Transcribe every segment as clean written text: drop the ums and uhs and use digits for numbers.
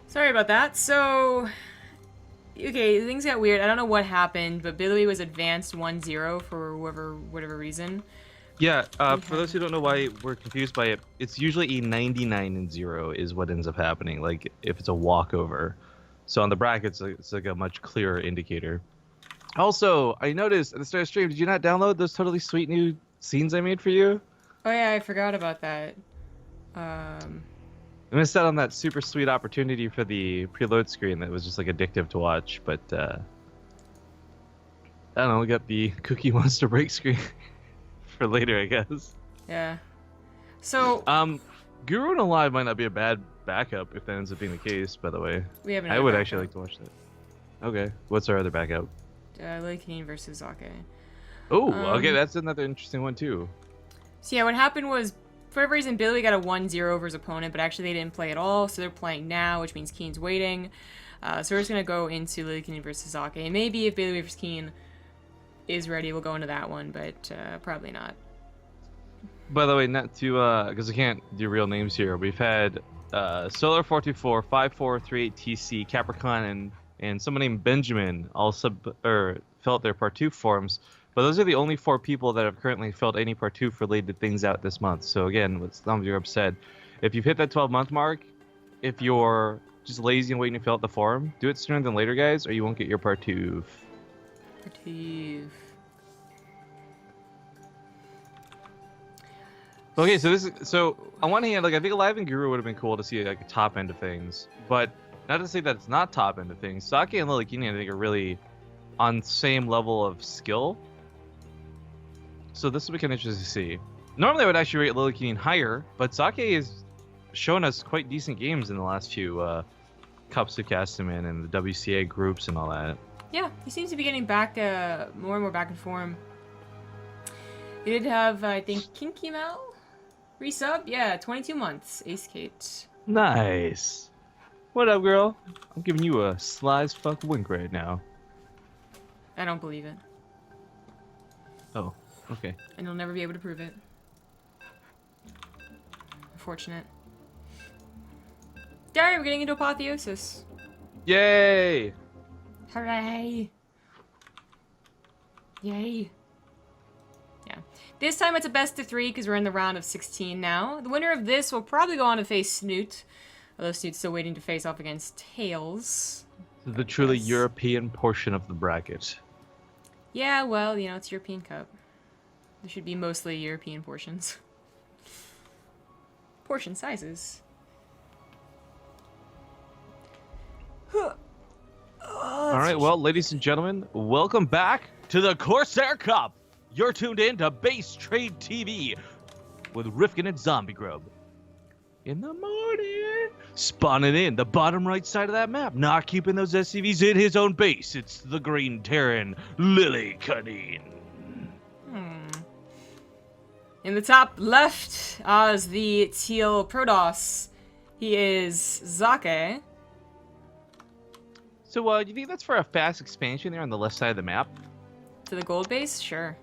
Sorry about that. So, okay, things got weird. I don't know what happened, but Billy was advanced 1-0 for whatever reason. Yeah, We for those who don't know why we're confused by it, it's usually a 99 and 0 is what ends up happening, like if it's a walkover. So on the brackets, it's like a much clearer indicator. Also, I noticed at the start of stream, did you not download those totally sweet new scenes I made for you? Oh yeah, I forgot about that. Um, I missed out on that super sweet opportunity for the preload screen that was just like addictive to watch, but I don't know, we got the Cookie Monster break screen for later, I guess. yeah. So, Guru and Alive might not be a bad backup if that ends up being the case, by the way. we have I another would backup. actually like to watch that. Okay, what's our other backup? Lillekanin versus Socke. Oh, okay, that's another interesting one too. So yeah, what happened was, for whatever reason, Billy got a 1-0 over his opponent, but actually they didn't play at all, so they're playing now, which means Keen's waiting. So we're just going to go into Lillekanin versus Socke. And maybe if Billy versus Keen is ready, we'll go into that one, but probably not. By the way, not to, because I can't do real names here, we've had Solar424, 5438TC, Capricorn, and someone named Benjamin all filled their Part 2 forms. But those are the only 4 people that have currently filled any Part 2 related things out this month. So again, with some of you upset, if you've hit that 12-month mark, if you're just lazy and waiting to fill out the form, do it sooner than later, guys, or you won't get your Part 2. Part 2. Okay, so on one hand, like I think Alive and Guru would have been cool to see like a top end of things, but not to say that it's not top end of things. Socke and Lillekanin, I think, are really on same level of skill. So this will be kind of interesting to see. Normally, I would actually rate Lillekanin higher, but Socke has shown us quite decent games in the last few cups to cast him in and the WCA groups and all that. Yeah, he seems to be getting back, more and more back in form. He did have, I think, Kinky Mal resub? Yeah, 22 months. Ace Kate. Nice. What up, girl? I'm giving you a sly as fuck wink right now. I don't believe it. Oh, okay. And you'll never be able to prove it. Unfortunate. Alright, we're getting into Apotheosis. Yay! Hooray! Yay. Yeah. This time it's a best of 3 because we're in the round of 16 now. The winner of this will probably go on to face Snoot. Although Snoot's still waiting to face off against Tails. The truly European portion of the bracket. Yeah, well, you know, it's European Cup. There should be mostly European portions. Portion sizes. Alright, well, ladies and gentlemen, welcome back to the Corsair Cup. You're tuned in to BaseTradeTV with Rifkin and Zombie Grub. In the morning, spawning in the bottom right side of that map, not keeping those SCVs in his own base. It's the Green Terran, Lillekanin. In the top left is the teal Protoss. He is Socke. So, do you think that's for a fast expansion there on the left side of the map? To the gold base? Sure.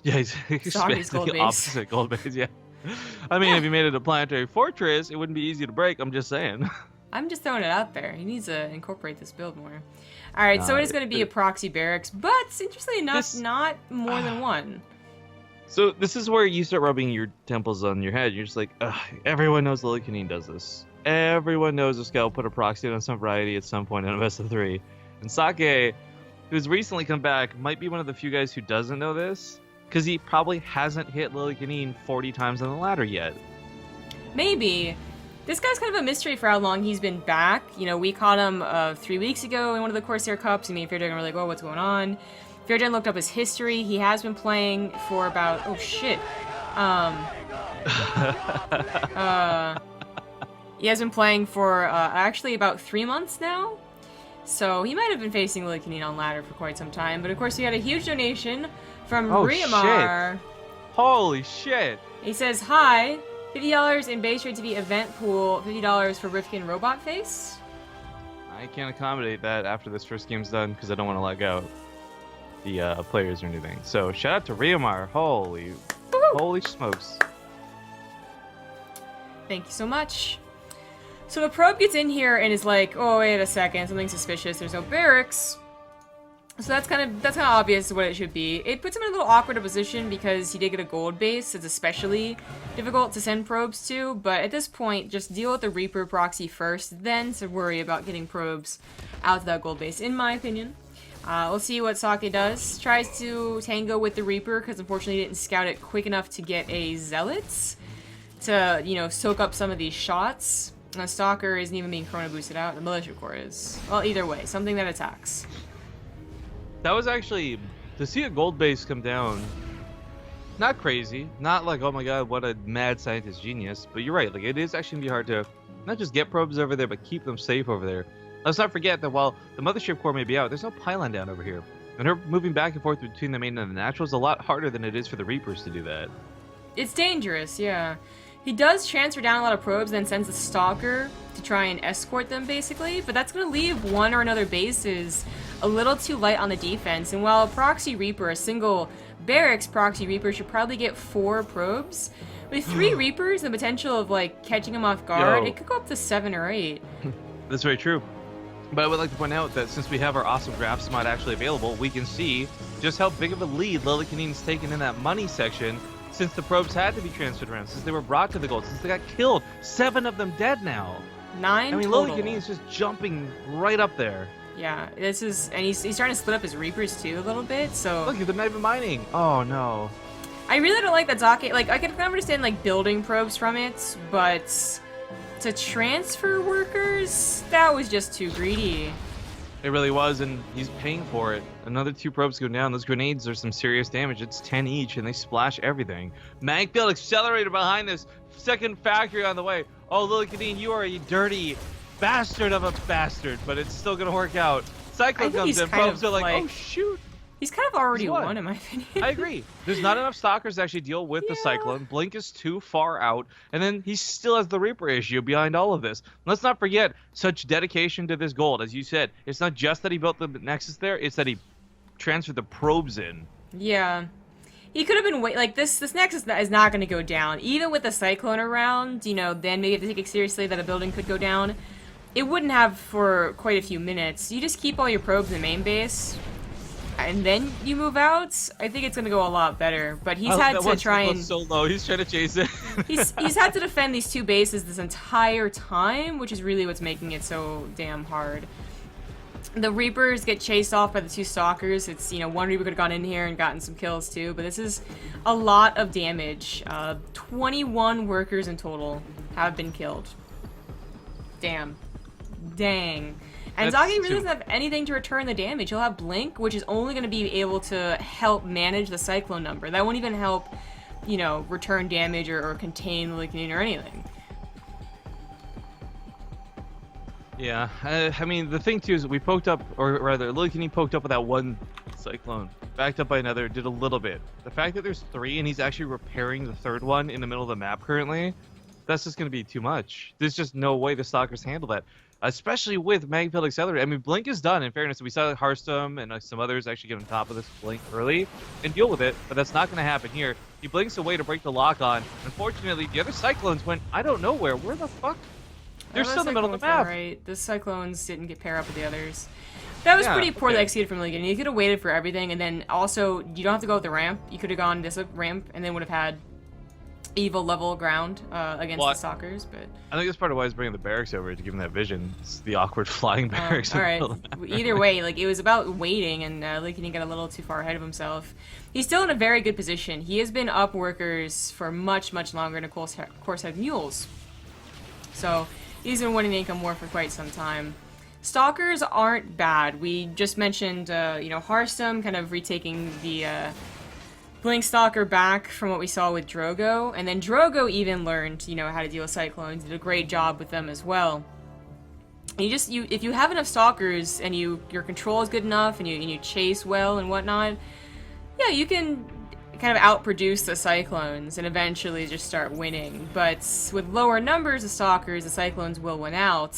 Yeah, he's Socke's gold the base. opposite gold base, yeah. I mean, if you made it a planetary fortress, it wouldn't be easy to break, I'm just saying. I'm just throwing it out there. He needs to incorporate this build more. Alright, so it is going to be a proxy barracks, but interestingly enough, not more than one. So this is where you start rubbing your temples on your head. You're just like, ugh, everyone knows Lillekanin does this. Everyone knows this guy will put a proxy on some variety at some point in a best of 3. And Socke, who's recently come back, might be one of the few guys who doesn't know this, because he probably hasn't hit Lillekanin 40 times on the ladder yet. Maybe. This guy's kind of a mystery for how long he's been back. You know, we caught him 3 weeks ago in one of the Corsair Cups. I mean, Fairdragon were like, oh, what's going on? Fairdragon looked up his history. He has been playing for about... Oh, shit. He has been playing for actually about 3 months now. So he might have been facing Lillekanin on ladder for quite some time. But of course, we had a huge donation from Riamar. Shit. Holy shit. He says, hi, $50 in BaseTradeTV event pool, $50 for Rifkin Robot Face. I can't accommodate that after this first game's done because I don't want to let go the players or anything. So shout out to Riamar. Holy smokes. Thank you so much. So the probe gets in here and is like, oh, wait a second, something suspicious. There's no barracks. So that's kind of obvious what it should be. It puts him in a little awkward position because he did get a gold base. It's especially difficult to send probes to, but at this point, just deal with the Reaper proxy first, then to worry about getting probes out to that gold base, in my opinion. We'll see what Socke does. Tries to tango with the Reaper because unfortunately he didn't scout it quick enough to get a Zealots to, you know, soak up some of these shots. The Stalker isn't even being Chrono boosted out. The Militia Corps is. Well, either way, something that attacks. That was actually, to see a gold base come down, not crazy, not like, oh my god, what a mad scientist genius, but you're right, like, it is actually gonna be hard to not just get probes over there, but keep them safe over there. Let's not forget that while the Mothership Core may be out, there's no pylon down over here. And her moving back and forth between the main and the natural is a lot harder than it is for the Reapers to do that. It's dangerous, yeah. He does transfer down a lot of probes, then sends the Stalker to try and escort them, basically, but that's going to leave one or another bases a little too light on the defense, and while a Proxy Reaper, a single Barracks Proxy Reaper, should probably get 4 probes, with 3 Reapers, the potential of, like, catching him off guard, it could go up to 7 or 8. That's very true. But I would like to point out that since we have our awesome graphs mod actually available, we can see just how big of a lead Lillekanin's taken in that money section since the probes had to be transferred around, since they were brought to the gold, since they got killed. 7 of them dead now. 9 I mean, total. Lillekanin's just jumping right up there. Yeah, this is, and he's starting to split up his Reapers too a little bit, so... Look, they're not even mining. Oh, no. I really don't like that Socke, like, I can understand, like, building probes from it, but to transfer workers, that was just too greedy. It really was, and he's paying for it. Another 2 probes go down. Those grenades are some serious damage. It's 10 each, and they splash everything. Magfield Accelerator behind this. Second factory on the way. Oh, Lillekanin, you are a dirty bastard of a bastard, but it's still going to work out. Cyclone comes in. Probes are like, oh, shoot. He's kind of already won, in my opinion. I agree. There's not enough Stalkers to actually deal with the Cyclone. Blink is too far out, and then he still has the Reaper issue behind all of this. Let's not forget such dedication to this gold. As you said, it's not just that he built the Nexus there, it's that he transferred the probes in. Yeah. He could have been like this Nexus is not going to go down. Even with the Cyclone around, you know, then maybe if they take it seriously that a building could go down. It wouldn't have for quite a few minutes. You just keep all your probes in the main base, and then you move out. I think it's gonna go a lot better. But he's had to try and so low. He's trying to chase it. he's had to defend these 2 bases this entire time, which is really what's making it so damn hard. The Reapers get chased off by the 2 Stalkers. It's, you know, 1 Reaper could have gone in here and gotten some kills too, but this is a lot of damage. 21 workers in total have been killed. Damn. Dang. And Socke really doesn't have anything to return the damage. He'll have Blink, which is only going to be able to help manage the Cyclone number. That won't even help, you know, return damage or contain the Lillekanin or anything. Yeah, I mean, the thing too is that we poked up, or rather, Lillekanin poked up with that 1 Cyclone, backed up by another, did a little bit. The fact that there's 3 and he's actually repairing the 3rd one in the middle of the map currently, that's just going to be too much. There's just no way the Stalkers handle that. Especially with Magfield Accelerator. I mean, Blink is done, in fairness. We saw Hearthstone and some others actually get on top of this Blink early and deal with it, but that's not going to happen here. He blinks away to break the lock on. Unfortunately, the other Cyclones went, I don't know where. Where the fuck? They're still in the middle of the map. Right. The Cyclones didn't get pair up with the others. That was pretty poorly executed from Lillekanin. You could have waited for everything, and then also, you don't have to go with the ramp. You could have gone this ramp, and then would have had evil level ground against the Stalkers, but I think that's part of why he's bringing the barracks over, to give him that vision. It's the awkward flying barracks. Alright, either way, like, it was about waiting, and Lillekanin got a little too far ahead of himself. He's still in a very good position. He has been up workers for much, much longer than Corsair Mules. So, he's been winning the income war for quite some time. Stalkers aren't bad. We just mentioned, you know, Hearthstone kind of retaking the Blink Stalker back from what we saw with Drogo, and then Drogo even learned, you know, how to deal with Cyclones, did a great job with them as well. And if you have enough Stalkers and your control is good enough and you chase well and whatnot, yeah, you can kind of outproduce the Cyclones and eventually just start winning. But with lower numbers of Stalkers, the Cyclones will win out,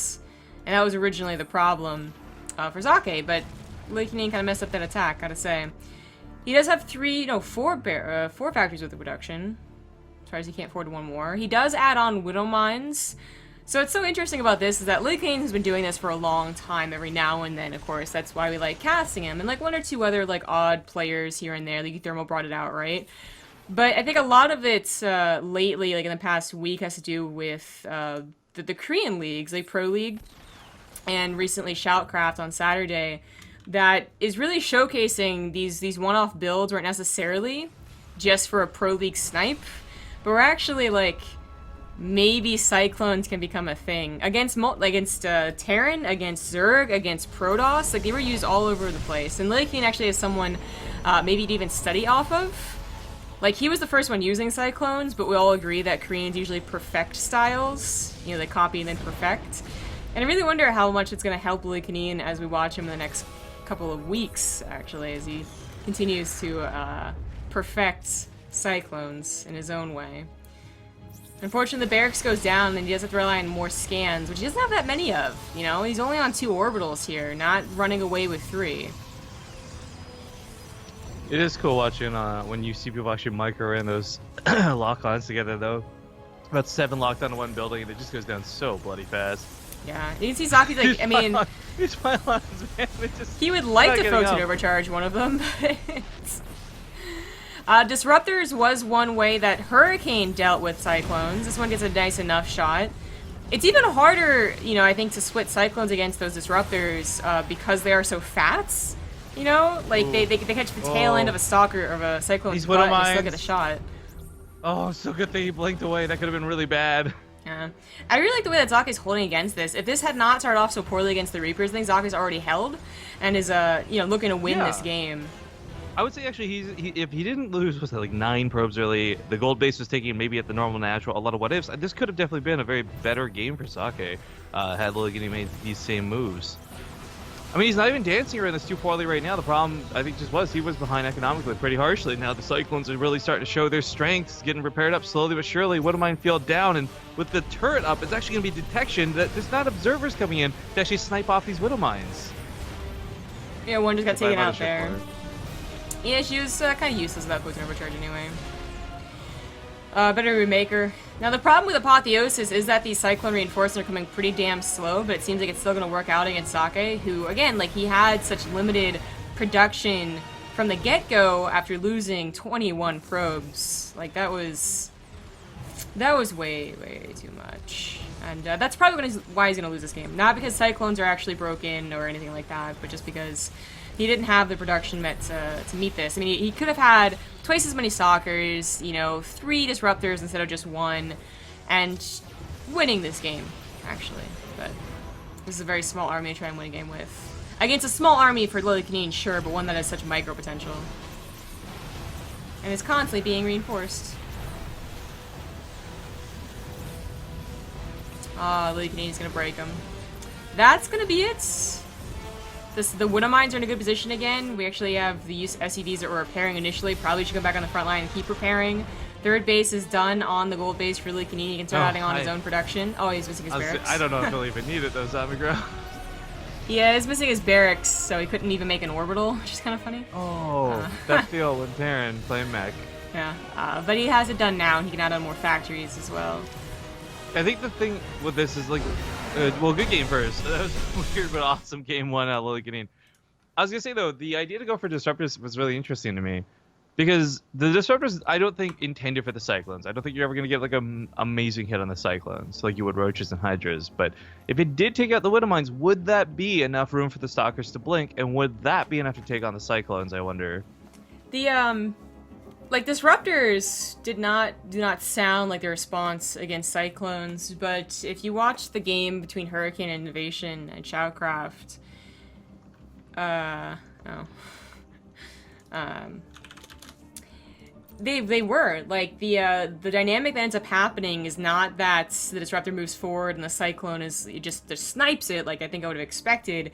and that was originally the problem for Socke, but Lillekanin kind of messed up that attack, gotta say. He does have 4 factories with the reduction. As far as he can't afford 1 more. He does add on Widow Mines So what's so interesting about this is that Lillekanin has been doing this for a long time, every now and then, of course. That's why we like casting him. And like one or two other like odd players here and there. Like Thermal brought it out, right? But I think a lot of it lately, like in the past week, has to do with the Korean leagues, like Pro League, and recently Shoutcraft on Saturday, that is really showcasing these one-off builds weren't necessarily just for a Pro League snipe, but we're actually like, maybe Cyclones can become a thing. Against Terran, against Zerg, against Protoss, like they were used all over the place. And Lillekanin actually is someone maybe to even study off of. Like, he was the first one using Cyclones, but we all agree that Koreans usually perfect styles. You know, they copy and then perfect. And I really wonder how much it's going to help Lillekanin as we watch him in the next couple of weeks, actually, as he continues to perfect Cyclones in his own way. Unfortunately, the barracks goes down, and he does have to rely on more scans, which he doesn't have that many of, you know? He's only on 2 orbitals here, not running away with 3. It is cool watching when you see people actually micro in those lock-ons together, though. About 7 locked onto one building, and it just goes down so bloody fast. Yeah, you can see Socke's like, I mean... He's playing on his man. He would like to Photon Overcharge one of them, but... Disruptors was one way that Hurricane dealt with Cyclones. This one gets a nice enough shot. It's even harder, you know, I think, to split Cyclones against those Disruptors because they are so fast. You know, like they catch the tail end of a Stalker or of a Cyclone's butt and still get a shot. Oh, so good thing he blinked away. That could have been really bad. Yeah. I really like the way that Socke is holding against this. If this had not started off so poorly against the Reapers, I think Socke's already held and is, you know, looking to win this game. I would say actually if he didn't lose, was that like 9 probes early, the gold base was taking maybe at the normal natural, a lot of what ifs. This could have definitely been a very better game for Socke had Lillekanin made these same moves. I mean, he's not even dancing around this too poorly right now. The problem, I think, just was he was behind economically pretty harshly. Now the Cyclones are really starting to show their strengths, getting prepared up slowly but surely. Widowmine field down, and with the turret up, it's actually going to be detection that there's not observers coming in to actually snipe off these Widowmines. Yeah, one just got taken out there. Yeah, she was kind of useless without Photon Overcharge anyway. Better Remaker. Now the problem with Apotheosis is that these Cyclone reinforcements are coming pretty damn slow, but it seems like it's still going to work out against Socke, who, again, like, he had such limited production from the get-go after losing 21 probes. Like, that was way, way too much. And that's probably why he's going to lose this game. Not because Cyclones are actually broken or anything like that, but just because he didn't have the production met to meet this. I mean, he could have had twice as many Stalkers, you know, 3 Disruptors instead of just 1, and winning this game, actually. But this is a very small army to try and win a game with. Against a small army for Lillekanin, sure, but one that has such micro potential. And is constantly being reinforced. Ah, Lillekanin is going to break him. That's going to be it. The Widowmines are in a good position again. We actually have the SCVs that were repairing initially. Probably should go back on the front line and keep repairing. Third base is done on the gold base for Lillekanin. He can start adding on his own production. Oh, he's missing his barracks. I don't know if he'll even need it, though, Zamigro. Yeah, he's missing his barracks, so he couldn't even make an orbital, which is kind of funny. Oh, that feel when Terran playing mech. Yeah, but he has it done now, and he can add on more factories as well. I think the thing with this is, like, well, good game first. That was a weird but awesome game one at Lillekanin. I was going to say, though, the idea to go for Disruptors was really interesting to me. Because the Disruptors, I don't think, intended for the Cyclones. I don't think you're ever going to get, like, an amazing hit on the Cyclones, like you would Roaches and Hydras. But if it did take out the Widowmines, would that be enough room for the Stalkers to blink? And would that be enough to take on the Cyclones, I wonder? The, like, Disruptors do not sound like the response against Cyclones, but if you watch the game between Hurricane and Innovation and Shoutcraft, they were, like, the dynamic that ends up happening is not that the Disruptor moves forward and the Cyclone just snipes it, like I think I would have expected.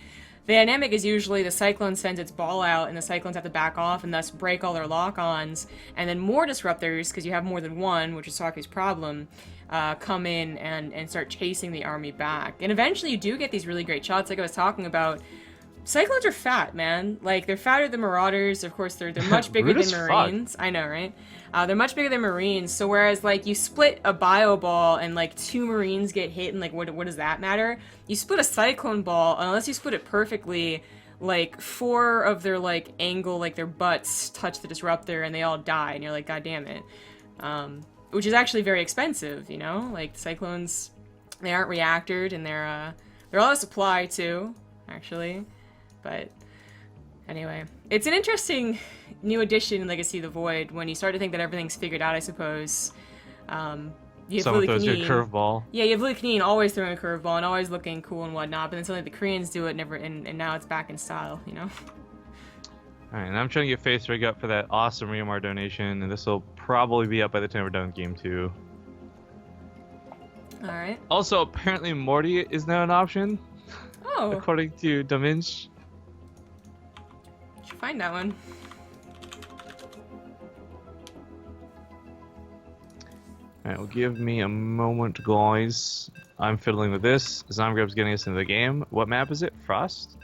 The dynamic is usually the Cyclone sends its ball out, and the Cyclones have to back off and thus break all their lock-ons, and then more Disruptors, because you have more than one, which is Socke's problem, come in and start chasing the army back. And eventually you do get these really great shots, like I was talking about, Cyclones are fat, man. Like, they're fatter than Marauders. Of course, they're much bigger Rude than as fuck. Marines. I know, right? They're much bigger than Marines. So whereas, like, you split a Bio Ball and, like, 2 Marines get hit, and, like, what does that matter? You split a Cyclone Ball, unless you split it perfectly, like, 4 of their, like, angle, like, their butts touch the Disruptor, and they all die, and you're like, God damn it. Which is actually very expensive, you know? Like, Cyclones, they aren't reactored, and they're out of supply, too, actually. But anyway, it's an interesting new addition in Legacy of the Void when you start to think that everything's figured out, I suppose. You have Someone throws your Lillekanin. curveball. Yeah, you have Lillekanin always throwing a curveball and always looking cool and whatnot, but then suddenly the Koreans do it, and now it's back in style, you know? Alright, and I'm trying to get Face Rig up for that awesome Reomar donation, and this will probably be up by the time we're done with game 2. Alright. Also, apparently Morty is now an option, Oh, according to Daminch. should find that one. Alright, well, give me a moment, guys. I'm fiddling with this. Zomgrub's getting us into the game. What map is it? Frost?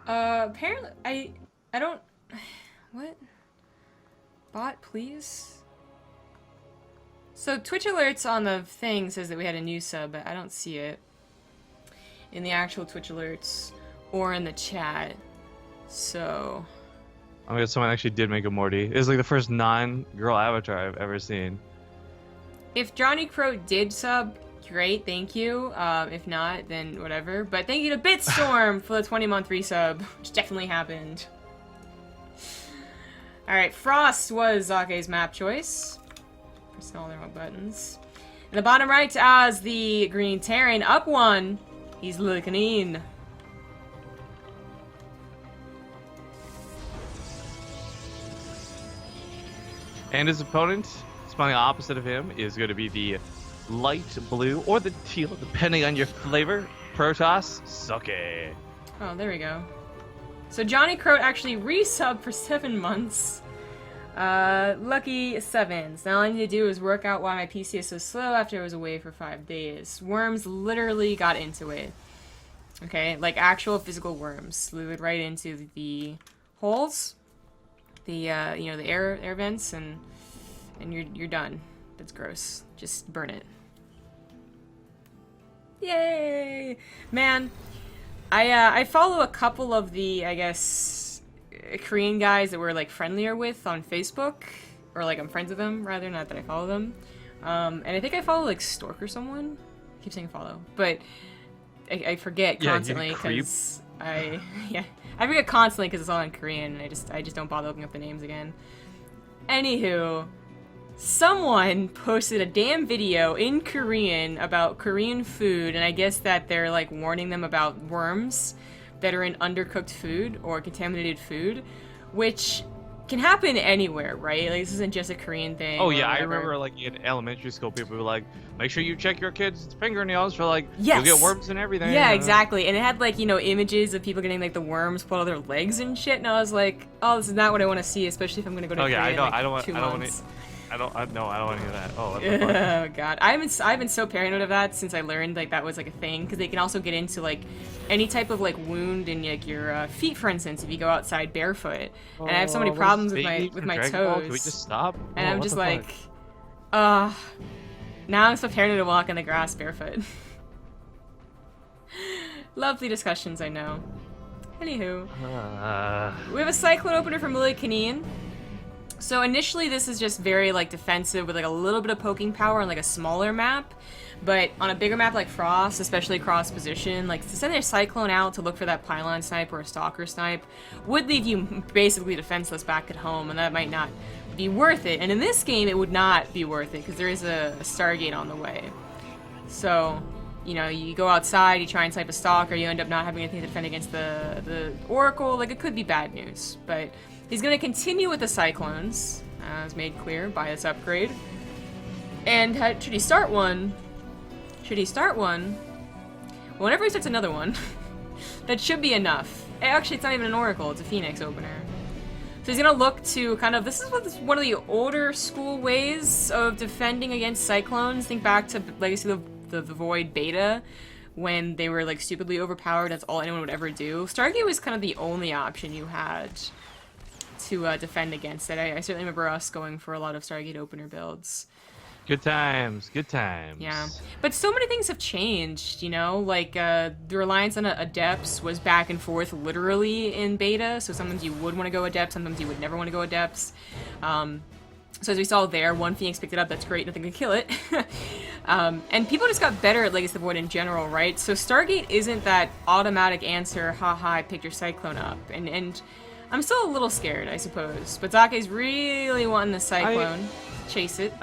Apparently, I don't... What? Bot, please? So, Twitch alerts on the thing says that we had a new sub, but I don't see it in the actual Twitch alerts or in the chat. So... Oh my god, someone actually did make a Morty. It was like the first non-girl avatar I've ever seen. If Johnny Crow did sub, great, thank you. If not, then whatever. But thank you to Bitstorm for the 20-month resub, which definitely happened. Alright, Frost was Socke's map choice. Pressing all the wrong buttons. In the bottom right, as the Green Terran, up 1, he's Lillekanin. And his opponent, spawning opposite of him, is going to be the light blue or the teal, depending on your flavor. Protoss Socke. Oh, there we go. So Johnny Croat actually resubbed for 7 months. Lucky 7s. Now all I need to do is work out why my PC is so slow after I was away for 5 days. Worms literally got into it. Okay, like actual physical worms. Slewed right into the holes. The, you know, the air vents, and you're done. That's gross. Just burn it. Yay! Man, I follow a couple of the, I guess, Korean guys that we're, like, friendlier with on Facebook. Or, like, I'm friends with them, rather, not that I follow them. And I think I follow, like, Stork or someone. I keep saying follow. But I forget constantly, because I forget constantly because it's all in Korean, and I just don't bother looking up the names again. Anywho, someone posted a damn video in Korean about Korean food, and I guess that they're like warning them about worms that are in undercooked food or contaminated food, which can happen anywhere, right? Like, this isn't just a Korean thing. Oh yeah, I whatever. remember like in elementary school, people were like, make sure you check your kids' fingernails for like, Yes. you'll get worms and everything. Yeah, exactly. And it had like, you know, images of people getting like the worms pulled out of their legs and shit, and I was like, oh, this is not what I want to see, especially if I'm gonna go to Oh yeah, Korea in, like, I don't want 2 to months. I don't want to hear that. Oh, what the fuck? Oh god, I've been so paranoid of that since I learned like that was like a thing, because they can also get into like any type of like wound in like your feet, for instance, if you go outside barefoot. And I have so many problems with my toes. Can we just stop? And Oh, I'm what just the like, fuck? now I'm so paranoid to walk in the grass barefoot. Lovely discussions, I know. Anywho, we have a Cyclone opener from Lillekanin. So initially this is just very like defensive with like a little bit of poking power on like a smaller map, but on a bigger map like Frost, especially cross position, like to send their Cyclone out to look for that pylon snipe or a stalker snipe would leave you basically defenseless back at home, and that might not be worth it. And in this game it would not be worth it because there is a Stargate on the way. So, you know, you go outside, you try and snipe a stalker, you end up not having anything to defend against the Oracle. Like, it could be bad news, but he's going to continue with the Cyclones, as made clear by this upgrade. And should he start one? Well, whenever he starts another one, that should be enough. Actually, it's not even an Oracle, it's a Phoenix opener. So he's going to look to kind of, this is one of the older school ways of defending against Cyclones. Think back to Legacy of the Void beta, when they were like stupidly overpowered. That's all anyone would ever do. Stargate was kind of the only option you had to defend against it. I certainly remember us going for a lot of Stargate opener builds. Good times, good times. Yeah, but so many things have changed, you know? Like, the reliance on Adepts was back and forth literally in beta, so sometimes you would want to go Adepts, sometimes you would never want to go Adepts. So as we saw there, one Phoenix picked it up, that's great, nothing can kill it. And people just got better at Legacy of the Void in general, right? So Stargate isn't that automatic answer, haha, I picked your Cyclone up. And I'm still a little scared, I suppose. But Zake's really wanting the Cyclone. Chase it.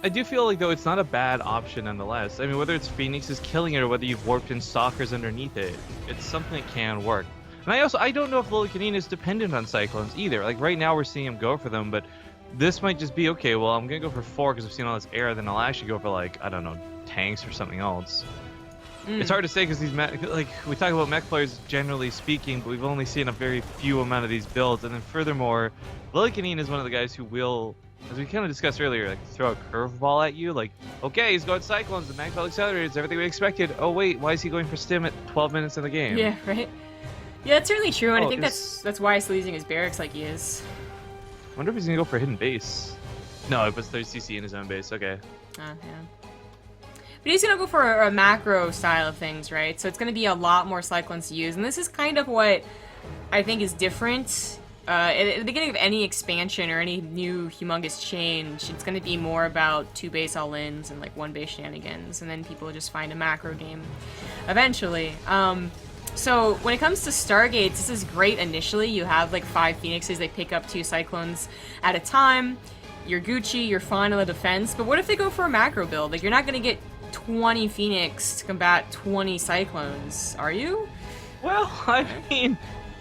I do feel like, though, it's not a bad option nonetheless. I mean, whether it's Phoenix is killing it or whether you've warped in Stalkers underneath it, it's something that can work. And I don't know if Lillekanin is dependent on Cyclones either. Like, right now we're seeing him go for them, but this might just be, okay, well, I'm going to go for 4 because I've seen all this air, then I'll actually go for, like, I don't know, tanks or something else. It's hard to say because these, like, we talk about mech players generally speaking, but we've only seen a very few amount of these builds. And then furthermore, Lillekanin is one of the guys who will, as we kind of discussed earlier, like, throw a curveball at you. Like, okay, he's going Cyclones, the Magpul Accelerator is everything we expected. Oh, wait, why is he going for stim at 12 minutes in the game? Yeah, right? Yeah, that's certainly true, and I think that's why he's still using his barracks like he is. I wonder if he's going to go for hidden base. No, it puts 30 CC in his own base, okay. Yeah. But he's going to go for a macro style of things, right? So it's going to be a lot more Cyclones to use, and this is kind of what I think is different. At the beginning of any expansion or any new humongous change, it's going to be more about 2 base all-ins and like 1 base shenanigans, and then people just find a macro game eventually. So when it comes to Stargates, this is great initially. You have like 5 Phoenixes, they pick up 2 Cyclones at a time. You're Gucci, you're fine on the defense, but what if they go for a macro build? Like, you're not going to get 20 Phoenix to combat 20 Cyclones, are you? Well, I mean,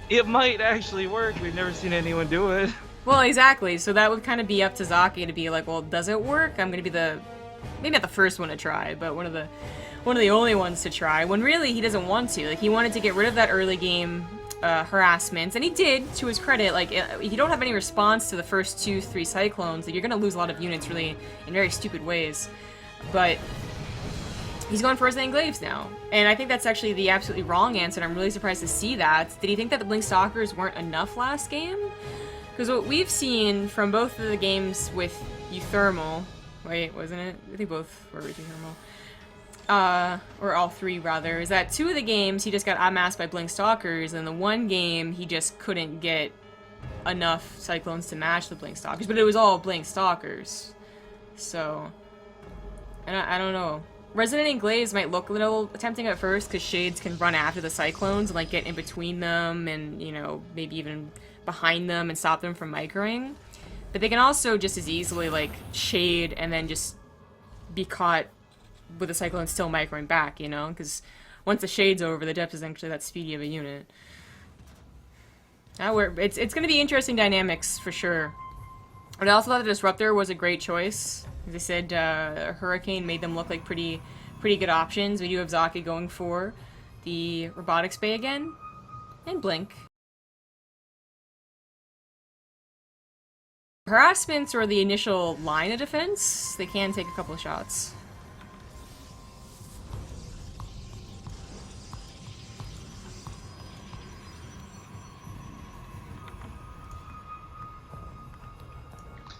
it might actually work. We've never seen anyone do it. Well, exactly. So that would kind of be up to Socke to be like, well, does it work? I'm going to be maybe not the first one to try, but one of the only ones to try, when really he doesn't want to. Like, he wanted to get rid of that early game harassment, and he did, to his credit. Like, if you don't have any response to the first 2-3 Cyclones, like, you're going to lose a lot of units really in very stupid ways. But he's going for his Enclaves now. And I think that's actually the absolutely wrong answer, and I'm really surprised to see that. Did he think that the Blink Stalkers weren't enough last game? Because what we've seen from both of the games with Euthermal... Wait, wasn't it? I think both were with Euthermal. Or all 3 rather, is that 2 of the games he just got outmassed by Blink Stalkers, and the 1 game he just couldn't get enough Cyclones to match the Blink Stalkers, but it was all Blink Stalkers. So, I don't know. Resident Enclaves might look a little tempting at first, because Shades can run after the Cyclones and like get in between them and, you know, maybe even behind them and stop them from microing. But they can also just as easily like shade and then just be caught with the Cyclone still microing back, you know? Because once the shade's over, the depth is actually that speedy of a unit. It's going to be interesting dynamics for sure. But I also thought the Disruptor was a great choice. As I said, Hurricane made them look like pretty good options. We do have Socke going for the Robotics Bay again, and Blink. Harassments or the initial line of defense, they can take a couple of shots.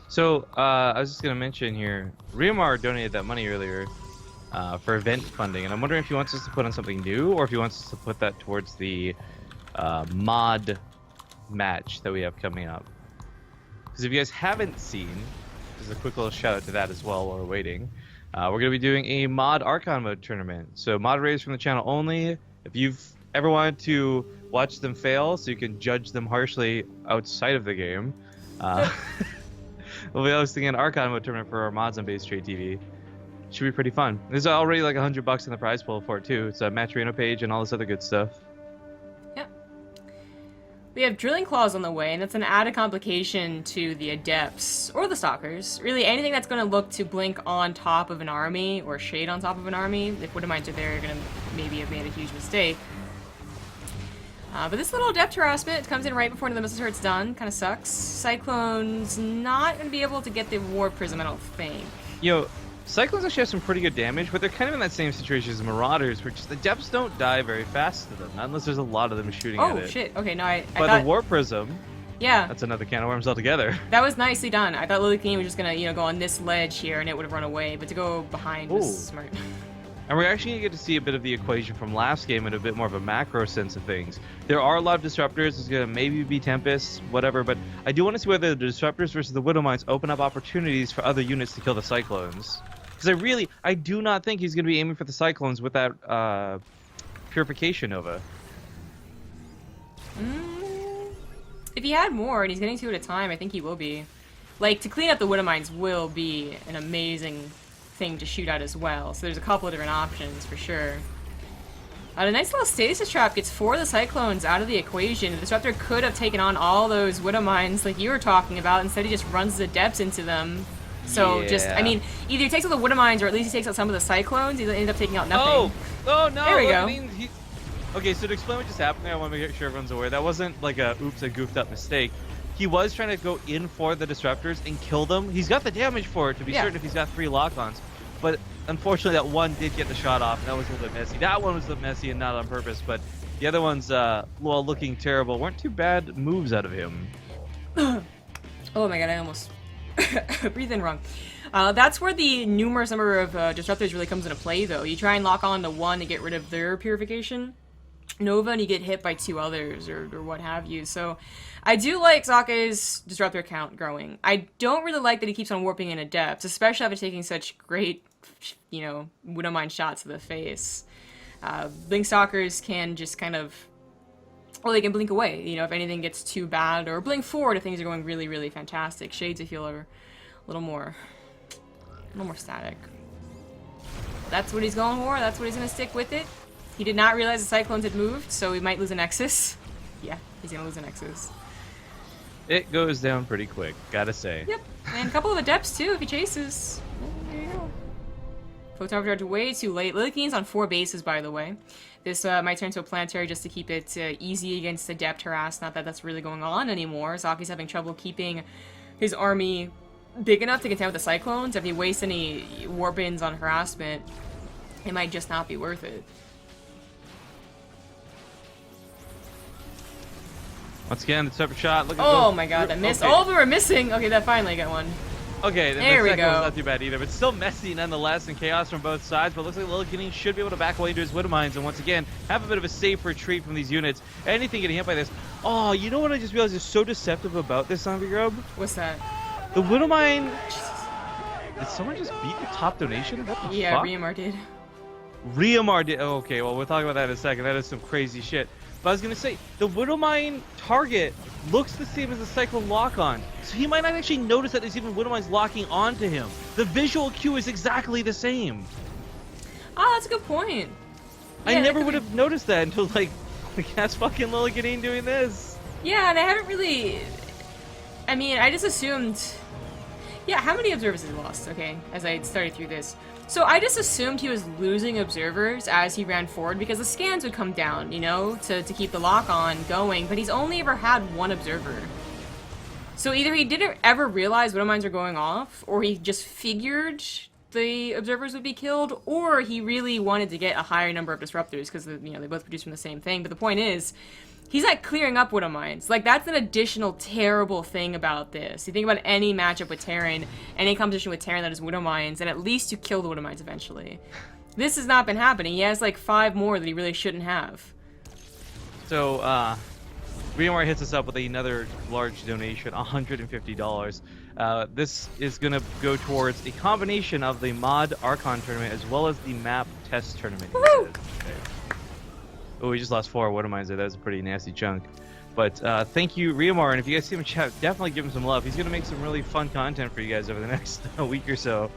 So, I was just going to mention here, Riamar donated that money earlier for event funding, and I'm wondering if he wants us to put on something new, or if he wants us to put that towards the mod match that we have coming up. Because if you guys haven't seen, there's a quick little shout out to that as well while we're waiting. We're going to be doing a mod Archon mode tournament. So moderators from the channel only. If you've ever wanted to watch them fail so you can judge them harshly outside of the game, we'll be hosting an Archon mode tournament for our mods on BaseTradeTV. Should be pretty fun. There's already like $100 in the prize pool for it too. It's a Match Reno page and all this other good stuff. Yep. We have Drilling Claws on the way, and that's an added complication to the Adepts, or the Stalkers. Really, anything that's going to look to blink on top of an army, or shade on top of an army. If Woodamines are there, you're going to maybe have made a huge mistake. But this little Adept harassment comes in right before the missile turret's done. Kind of sucks. Cyclone's not going to be able to get the War Prism, I don't think. Yo, Cyclones actually have some pretty good damage, but they're kind of in that same situation as Marauders, where just the depths don't die very fast to them, not unless there's a lot of them shooting at it. Oh shit! Okay, no, I But thought... the War Prism, Yeah. that's another can of worms altogether. That was nicely done. I thought Lillekanin was just gonna, you know, go on this ledge here and it would have run away, but to go behind was Ooh. smart. And we're actually going to get to see a bit of the equation from last game in a bit more of a macro sense of things. There are a lot of disruptors. There's going to maybe be Tempests, whatever, but I do want to see whether the disruptors versus the Widow Mines open up opportunities for other units to kill the Cyclones. Because I do not think he's going to be aiming for the Cyclones with that Purification Nova. If he had more and he's getting two at a time, I think he will be. Like, to clean up the Widow Mines will be an amazing thing to shoot at as well. So there's a couple of different options for sure. A nice little stasis trap gets 4 of the Cyclones out of the equation. The Disruptor could have taken on all those Widow Mines like you were talking about. Instead he just runs the depths into them. So just, I mean, either he takes out the Widow Mines or at least he takes out some of the Cyclones. He ends up taking out nothing. Oh no! There we go. Okay, so to explain what just happened there, I want to make sure everyone's aware. That wasn't like a goofed up mistake. He was trying to go in for the Disruptors and kill them. He's got the damage for it, to be certain, if he's got 3 lock-ons. But unfortunately, that one did get the shot off, and that was a little bit messy. That one was a little messy and not on purpose, but the other ones, while looking terrible, weren't too bad moves out of him. Oh my god, I almost breathed in wrong. That's where the numerous number of Disruptors really comes into play, though. You try and lock on to one to get rid of their Purification Nova, and you get hit by 2 others, or what have you. So I do like Socke's Disruptor count growing. I don't really like that he keeps on warping in Adepts, especially after taking such great, you know, Widow Mine shots to the face. Blink Stalkers can just kind of, well, they can blink away, you know, if anything gets too bad, or blink forward if things are going really, really fantastic. Shades, I feel, are a little more static. That's what he's going for. That's what he's going to stick with it. He did not realize the Cyclones had moved, so he might lose a Nexus. Yeah, he's going to lose a Nexus. It goes down pretty quick, gotta say. Yep, and a couple of Adepts, too, if he chases. There you go. Photon Charge way too late. Lillekanin's on 4 bases, by the way. This might turn to a planetary just to keep it easy against Adept harass. Not that that's really going on anymore. Socke's having trouble keeping his army big enough to contend with the Cyclones. If he wastes any warp-ins on harassment, it might just not be worth it. Once again, the separate shot. Look at oh my god, that missed. Okay. All of them are missing. Okay, that finally got one. Okay, there we second go. one's not too bad either, but still messy nonetheless, and chaos from both sides. But it looks like Lillekanin should be able to back away into his Widow Mines, and once again, have a bit of a safe retreat from these units. Anything getting hit by this. Oh, you know what I just realized is so deceptive about this Zombie Grub? What's that? The Widow Mine. Did someone just beat the top donation? What the Yeah, fuck? Riamar did. Riamar did. Oh, okay, well, we'll talk about that in a second. That is some crazy shit. But I was going to say, the Widow Mine target looks the same as the Cyclone lock-on. So he might not actually notice that there's even Widow Mines locking onto him. The visual cue is exactly the same. Oh, that's a good point. I Yeah, never would have noticed that until, like, that's fucking Lillekanin doing this. Yeah, and I haven't really... I mean, I just assumed... Yeah, how many observers has he lost? Okay, as I started through this. So I just assumed he was losing observers as he ran forward because the scans would come down, you know, to keep the lock-on going, but he's only ever had 1 observer. So either he didn't ever realize Widow Mines were going off, or he just figured the observers would be killed, or he really wanted to get a higher number of disruptors because, you know, they both produce from the same thing. But the point is, he's not clearing up Widow Mines. Like, that's an additional terrible thing about this. You think about any matchup with Terran, any competition with Terran that is Widow Mines, and at least you kill the Widow Mines eventually. This has not been happening. He has, like, 5 more that he really shouldn't have. So, Riamar hits us up with another large donation, $150. This is going to go towards a combination of the mod Archon tournament as well as the map test tournament. Woo! Oh, we just lost 4 Widow Mines there. That was a pretty nasty chunk. But thank you, Riamar, and if you guys see him in chat, definitely give him some love. He's going to make some really fun content for you guys over the next week or so.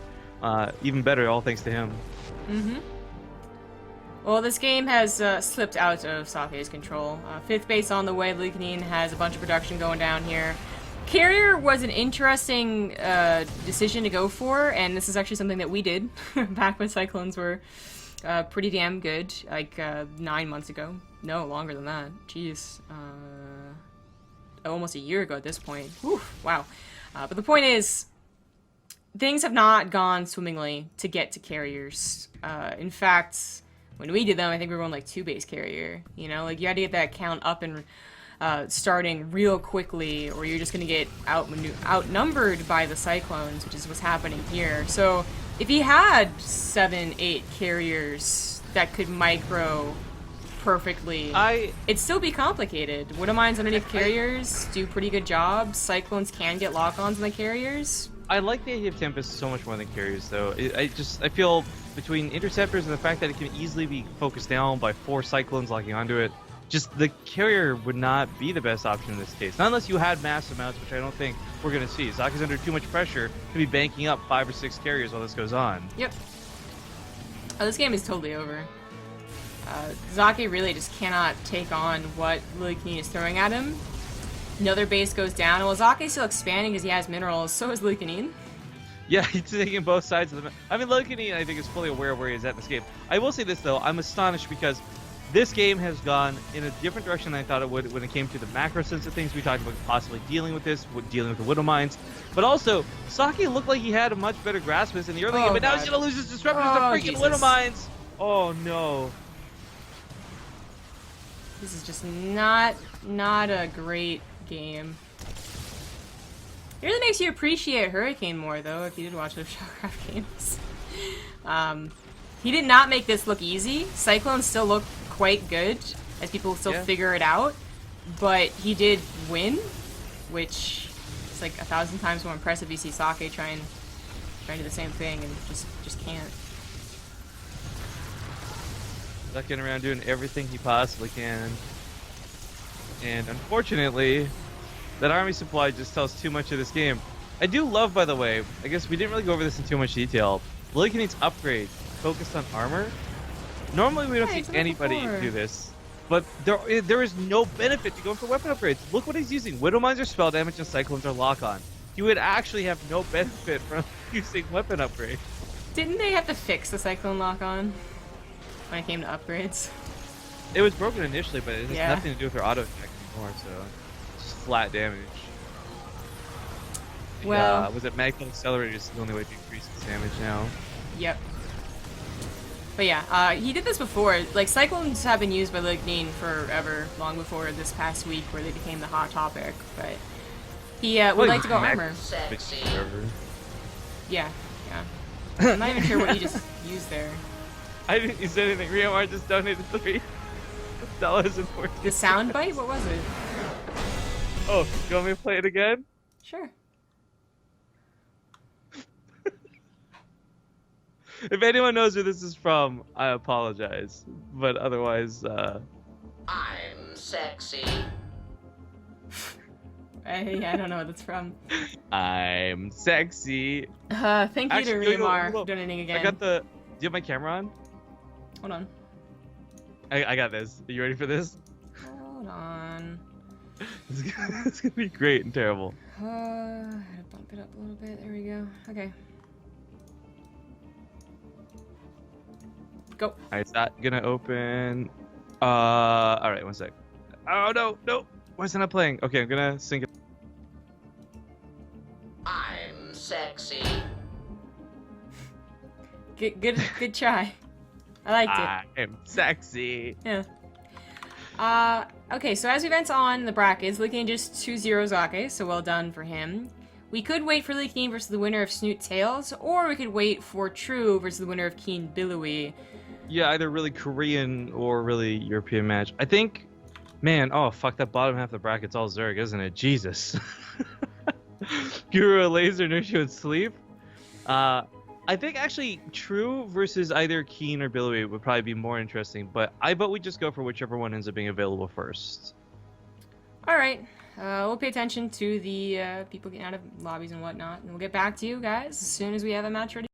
Even better, all thanks to him. Mm-hmm. Well, this game has slipped out of Socke's control. 5th base on the way. Lillekanin has a bunch of production going down here. Carrier was an interesting decision to go for, and this is actually something that we did back when Cyclones were pretty damn good, like 9 months ago. No, longer than that. Jeez. Almost a year ago at this point. Whew, wow. But the point is, things have not gone swimmingly to get to carriers. In fact, when we did them, I think we were on like 2 base carrier. You know, like you had to get that count up and starting real quickly, or you're just gonna get outnumbered by the Cyclones, which is what's happening here. So if he had 7, 8 carriers that could micro perfectly, it'd still be complicated. Widowmines underneath carriers do pretty good jobs. Cyclones can get lock-ons on the carriers. I like the idea of Tempest so much more than carriers, though. I feel between interceptors and the fact that it can easily be focused down by 4 Cyclones locking onto it, just the carrier would not be the best option in this case. Not unless you had massive amounts, which I don't think we're going to see. Socke's under too much pressure to be banking up 5 or 6 carriers while this goes on. Yep. Oh, this game is totally over. Socke really just cannot take on what Lillekanin is throwing at him. Another base goes down. Well, Socke's still expanding because he has minerals. So is Lillekanin. Yeah, he's taking both sides of the... I mean, Lillekanin, I think, is fully aware of where he's at in this game. I will say this, though. I'm astonished because this game has gone in a different direction than I thought it would when it came to the macro sense of things. We talked about possibly dealing with this, dealing with the Widow Mines. But also, Socke looked like he had a much better grasp of this in the early game, but now he's going to lose his disruptors to freaking Widow Mines. Oh, no. This is just not a great game. It really makes you appreciate Hurricane more, though, if you did watch those Shellcraft games. He did not make this look easy. Cyclones still look quite good, as people still figure it out. But he did win, which is like 1,000 times more impressive. You see Socke trying to do the same thing and just can't. Ducking around doing everything he possibly can. And unfortunately, that army supply just tells too much of this game. I do love, by the way, I guess we didn't really go over this in too much detail, Lillekanin's upgrade focused on armor. Normally we don't see anybody do this, but there is no benefit to going for weapon upgrades. Look what he's using. Widow Mines are spell damage and Cyclones are lock-on. You would actually have no benefit from using weapon upgrades. Didn't they have to fix the Cyclone lock-on when it came to upgrades? It was broken initially, but it has nothing to do with their auto attack anymore, so it's just flat damage. Well, was it Magnet Accelerator is the only way to increase its damage now? Yep. But yeah, he did this before. Like, Cyclones have been used by Lillekanin forever, long before this past week where they became the hot topic, but he would like to go armor. Yeah. I'm not even sure what you just used there. I didn't use anything. Riomar just donated $3 and $14. The soundbite? What was it? Oh, you want me to play it again? Sure. If anyone knows where this is from, I apologize. But otherwise, I'm sexy. I don't know what that's from. I'm sexy. Thank you to Riomar for donating again. I got the... Do you have my camera on? Hold on. I got this. Are you ready for this? Hold on. It's gonna be great and terrible. I gotta bump it up a little bit. There we go. Okay. Go. Alright, is that gonna open? Alright, one sec. Oh, no! Why is it not playing? Okay, I'm gonna sync it. I'm sexy. Good try. I liked it. I'm sexy. Yeah. Okay, so as we went on the brackets, Lillekanin just 2-0 Socke, so well done for him. We could wait for Lillekanin versus the winner of Snoot Tails, or we could wait for True versus the winner of Keen Billowy. Yeah, either really Korean or really European match. I think, man, oh fuck, that bottom half of the bracket's all Zerg, isn't it? Jesus. Guru, Laser, Nushu, and Sleep. I think actually True versus either Keen or Billowy would probably be more interesting, but I vote we just go for whichever one ends up being available first. Alright, we'll pay attention to the people getting out of lobbies and whatnot, and we'll get back to you guys as soon as we have a match ready.